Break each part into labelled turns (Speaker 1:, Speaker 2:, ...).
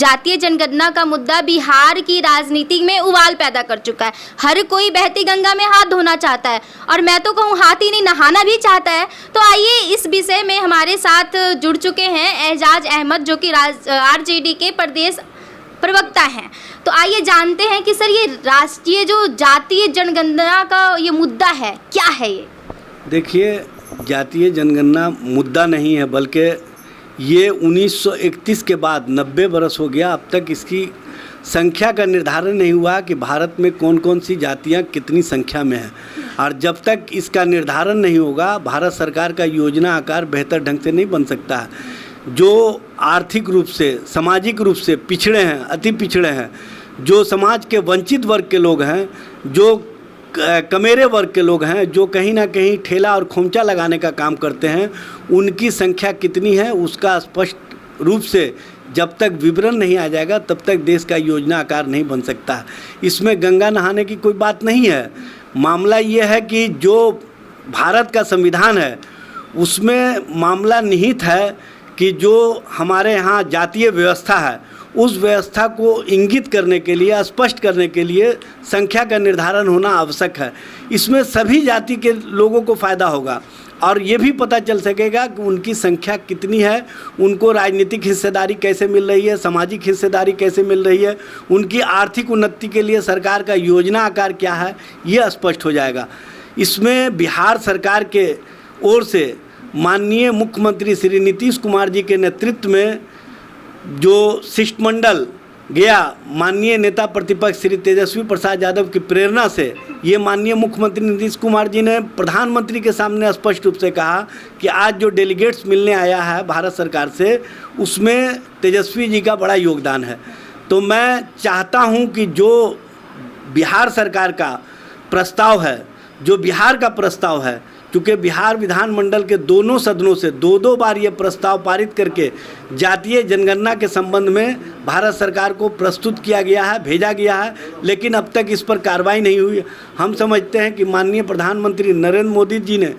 Speaker 1: जातीय जनगणना का मुद्दा बिहार की राजनीति में उबाल पैदा कर चुका है। हर कोई बहती गंगा में हाथ धोना चाहता है और मैं तो कहूँ हाथ ही नहीं नहाना भी चाहता है। तो आइए इस विषय में हमारे साथ जुड़ चुके हैं एजाज अहमद, जो कि आरजेडी के प्रदेश प्रवक्ता हैं। तो आइए जानते हैं कि सर ये राष्ट्रीय जो जातीय जनगणना का ये मुद्दा है क्या है। ये
Speaker 2: देखिए, जातीय जनगणना मुद्दा नहीं है, बल्कि ये 1931 के बाद 90 बरस हो गया, अब तक इसकी संख्या का निर्धारण नहीं हुआ कि भारत में कौन कौन सी जातियां कितनी संख्या में हैं। और जब तक इसका निर्धारण नहीं होगा, भारत सरकार का योजना आकार बेहतर ढंग से नहीं बन सकता है। जो आर्थिक रूप से, सामाजिक रूप से पिछड़े हैं, अति पिछड़े हैं, जो समाज के वंचित वर्ग के लोग हैं, जो कमेरे वर्ग के लोग हैं, जो कहीं ना कहीं ठेला और खोमचा लगाने का काम करते हैं, उनकी संख्या कितनी है उसका स्पष्ट रूप से जब तक विवरण नहीं आ जाएगा तब तक देश का योजना आकार नहीं बन सकता। इसमें गंगा नहाने की कोई बात नहीं है। मामला ये है कि जो भारत का संविधान है उसमें मामला निहित है कि जो हमारे यहाँ जातीय व्यवस्था है उस व्यवस्था को इंगित करने के लिए, स्पष्ट करने के लिए संख्या का निर्धारण होना आवश्यक है। इसमें सभी जाति के लोगों को फ़ायदा होगा और ये भी पता चल सकेगा कि उनकी संख्या कितनी है, उनको राजनीतिक हिस्सेदारी कैसे मिल रही है, सामाजिक हिस्सेदारी कैसे मिल रही है, उनकी आर्थिक उन्नति के लिए सरकार का योजना आकार क्या है, ये स्पष्ट हो जाएगा। इसमें बिहार सरकार के ओर से माननीय मुख्यमंत्री श्री नीतीश कुमार जी के नेतृत्व में जो शिष्टमंडल गया, माननीय नेता प्रतिपक्ष श्री तेजस्वी प्रसाद यादव की प्रेरणा से, ये माननीय मुख्यमंत्री नीतीश कुमार जी ने प्रधानमंत्री के सामने स्पष्ट रूप से कहा कि आज जो डेलीगेट्स मिलने आया है भारत सरकार से, उसमें तेजस्वी जी का बड़ा योगदान है। तो मैं चाहता हूं कि जो बिहार सरकार का प्रस्ताव है, जो बिहार का प्रस्ताव है, क्योंकि बिहार विधानमंडल के दोनों सदनों से दो बार ये प्रस्ताव पारित करके जातीय जनगणना के संबंध में भारत सरकार को प्रस्तुत किया गया है, भेजा गया है, लेकिन अब तक इस पर कार्रवाई नहीं हुई। हम समझते हैं कि माननीय प्रधानमंत्री नरेंद्र मोदी जी ने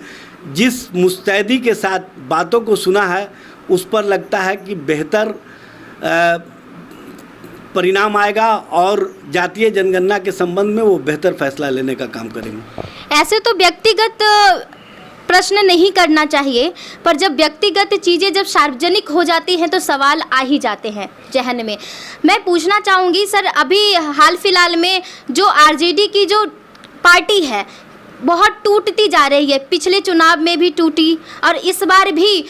Speaker 2: जिस मुस्तैदी के साथ बातों को सुना है उस पर लगता है कि बेहतर परिणाम आएगा और जातीय जनगणना के संबंध में वो बेहतर फैसला लेने का काम करेंगे।
Speaker 1: ऐसे तो व्यक्तिगत प्रश्न नहीं करना चाहिए, पर जब व्यक्तिगत चीज़ें जब सार्वजनिक हो जाती हैं तो सवाल आ ही जाते हैं जहन में। मैं पूछना चाहूँगी सर, अभी हाल फिलहाल में जो आरजेडी की जो पार्टी है बहुत टूटती जा रही है, पिछले चुनाव में भी टूटी और इस बार भी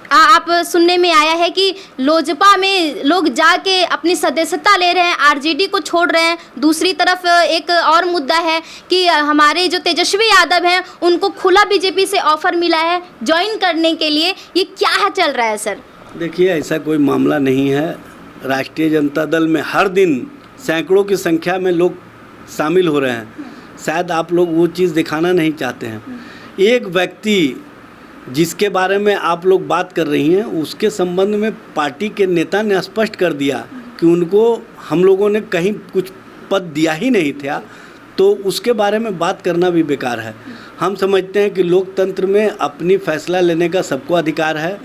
Speaker 1: आप सुनने में आया है कि लोजपा में लोग जाके अपनी सदस्यता ले रहे हैं, आरजेडी को छोड़ रहे हैं। दूसरी तरफ एक और मुद्दा है कि हमारे जो तेजस्वी यादव हैं उनको खुला बीजेपी से ऑफर मिला है ज्वाइन करने के लिए। ये क्या चल रहा है सर?
Speaker 2: देखिए, ऐसा कोई मामला नहीं है। राष्ट्रीय जनता दल में हर दिन सैकड़ों की संख्या में लोग शामिल हो रहे हैं। शायद आप लोग वो चीज़ दिखाना नहीं चाहते हैं। एक व्यक्ति जिसके बारे में आप लोग बात कर रही हैं उसके संबंध में पार्टी के नेता ने स्पष्ट कर दिया कि उनको हम लोगों ने कहीं कुछ पद दिया ही नहीं था, तो उसके बारे में बात करना भी बेकार है। हम समझते हैं कि लोकतंत्र में अपनी फैसला लेने का सबको अधिकार है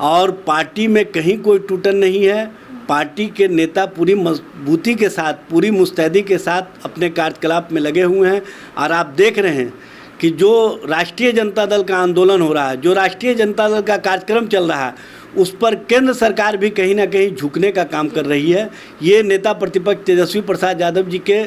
Speaker 2: और पार्टी में कहीं कोई टूटन नहीं है। पार्टी के नेता पूरी मजबूती के साथ, पूरी मुस्तैदी के साथ अपने कार्यकलाप में लगे हुए हैं और आप देख रहे हैं कि जो राष्ट्रीय जनता दल का आंदोलन हो रहा है, जो राष्ट्रीय जनता दल का कार्यक्रम चल रहा है, उस पर केंद्र सरकार भी कहीं ना कहीं झुकने का काम कर रही है। ये नेता प्रतिपक्ष तेजस्वी प्रसाद यादव जी के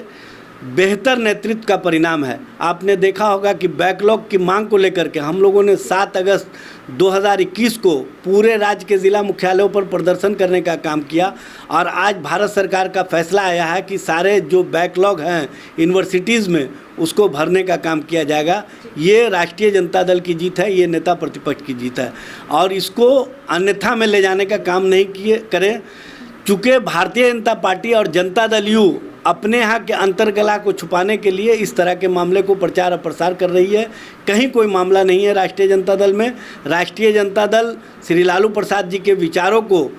Speaker 2: बेहतर नेतृत्व का परिणाम है। आपने देखा होगा कि बैकलॉग की मांग को लेकर के हम लोगों ने 7 अगस्त 2021 को पूरे राज्य के ज़िला मुख्यालयों पर प्रदर्शन करने का काम किया और आज भारत सरकार का फैसला आया है कि सारे जो बैकलॉग हैं यूनिवर्सिटीज़ में उसको भरने का काम किया जाएगा। ये राष्ट्रीय जनता दल की जीत है, ये नेता प्रतिपक्ष की जीत है और इसको अन्यथा में ले जाने का काम नहीं करें। चूँकि भारतीय जनता पार्टी और जनता दल यू अपने यहाँ के अंतर्कला को छुपाने के लिए इस तरह के मामले को प्रचार और प्रसार कर रही है। कहीं कोई मामला नहीं है राष्ट्रीय जनता दल में। राष्ट्रीय जनता दल श्री लालू प्रसाद जी के विचारों को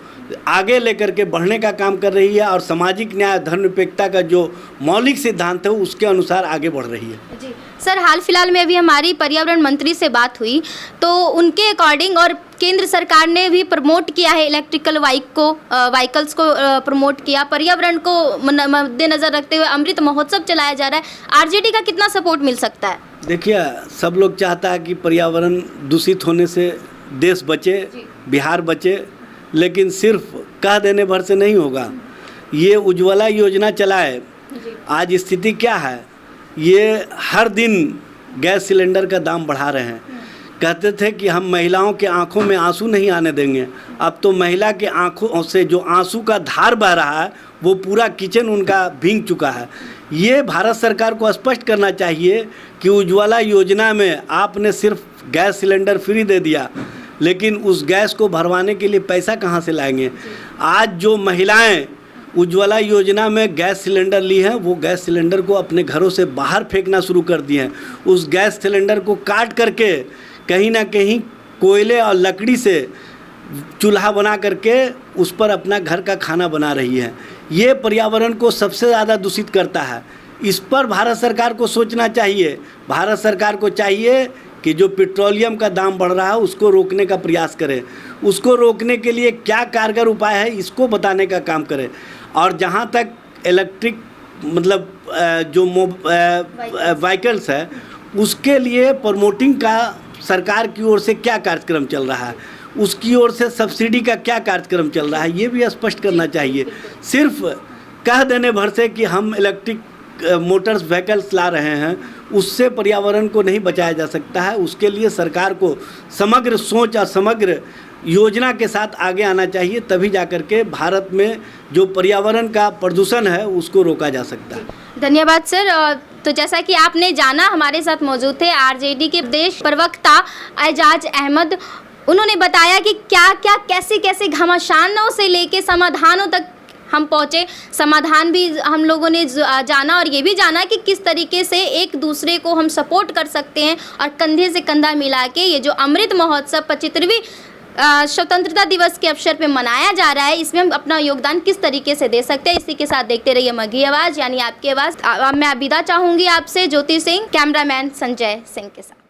Speaker 2: आगे लेकर के बढ़ने का काम कर रही है और सामाजिक न्याय, धर्मनिरपेक्षता का जो मौलिक सिद्धांत है उसके अनुसार आगे बढ़ रही है।
Speaker 1: जी सर, हाल फिलहाल में अभी हमारी पर्यावरण मंत्री से बात हुई तो उनके अकॉर्डिंग और केंद्र सरकार ने भी प्रमोट किया है इलेक्ट्रिकल व्हीकल्स को प्रमोट किया, पर्यावरण को मद्देनजर रखते हुए अमृत महोत्सव चलाया जा रहा है। आरजेडी का कितना सपोर्ट मिल सकता है?
Speaker 2: देखिए, सब लोग चाहता है कि पर्यावरण दूषित होने से देश बचे, बिहार बचे, लेकिन सिर्फ कह देने भर से नहीं होगा। ये उज्ज्वला योजना चलाए, आज स्थिति क्या है, ये हर दिन गैस सिलेंडर का दाम बढ़ा रहे हैं। कहते थे कि हम महिलाओं के आंखों में आंसू नहीं आने देंगे, अब तो महिला के आंखों से जो आंसू का धार बह रहा है वो पूरा किचन उनका भीग चुका है। ये भारत सरकार को स्पष्ट करना चाहिए कि उज्ज्वला योजना में आपने सिर्फ गैस सिलेंडर फ्री दे दिया, लेकिन उस गैस को भरवाने के लिए पैसा कहाँ से लाएंगे। आज जो महिलाएं उज्ज्वला योजना में गैस सिलेंडर ली हैं, वो गैस सिलेंडर को अपने घरों से बाहर फेंकना शुरू कर दिए हैं। उस गैस सिलेंडर को काट करके कहीं ना कहीं कोयले और लकड़ी से चूल्हा बना करके उस पर अपना घर का खाना बना रही है। ये पर्यावरण को सबसे ज़्यादा दूषित करता है। इस पर भारत सरकार को सोचना चाहिए। भारत सरकार को चाहिए कि जो पेट्रोलियम का दाम बढ़ रहा है उसको रोकने का प्रयास करें, उसको रोकने के लिए क्या कारगर उपाय है इसको बताने का काम करें। और जहाँ तक इलेक्ट्रिक मतलब जो व्हीकल्स है उसके लिए प्रमोटिंग का सरकार की ओर से क्या कार्यक्रम चल रहा है, उसकी ओर से सब्सिडी का क्या कार्यक्रम चल रहा है, ये भी स्पष्ट करना चाहिए। सिर्फ कह देने भर से कि हम इलेक्ट्रिक मोटर्स व्हीकल्स ला रहे हैं, उससे पर्यावरण को नहीं बचाया जा सकता है। उसके लिए सरकार को समग्र सोच और समग्र योजना के साथ आगे आना चाहिए, तभी जाकर के भारत में जो पर्यावरण का प्रदूषण है उसको रोका जा सकता है।
Speaker 1: धन्यवाद सर। तो जैसा कि आपने जाना, हमारे साथ मौजूद थे आरजेडी के प्रदेश प्रवक्ता एजाज अहमद। उन्होंने बताया कि क्या क्या कैसे कैसे घमासानों से लेके समाधानों तक हम पहुँचे। समाधान भी हम लोगों ने जाना और ये भी जाना कि किस तरीके से एक दूसरे को हम सपोर्ट कर सकते हैं और कंधे से कंधा मिला के ये जो अमृत महोत्सव 75वीं स्वतंत्रता दिवस के अवसर पे मनाया जा रहा है, इसमें हम अपना योगदान किस तरीके से दे सकते हैं। इसी के साथ देखते रहिए मघी आवाज़, यानी आपकी आवाज़। मैं विदा चाहूँगी आपसे, ज्योति सिंह, कैमरामैन संजय सिंह के साथ।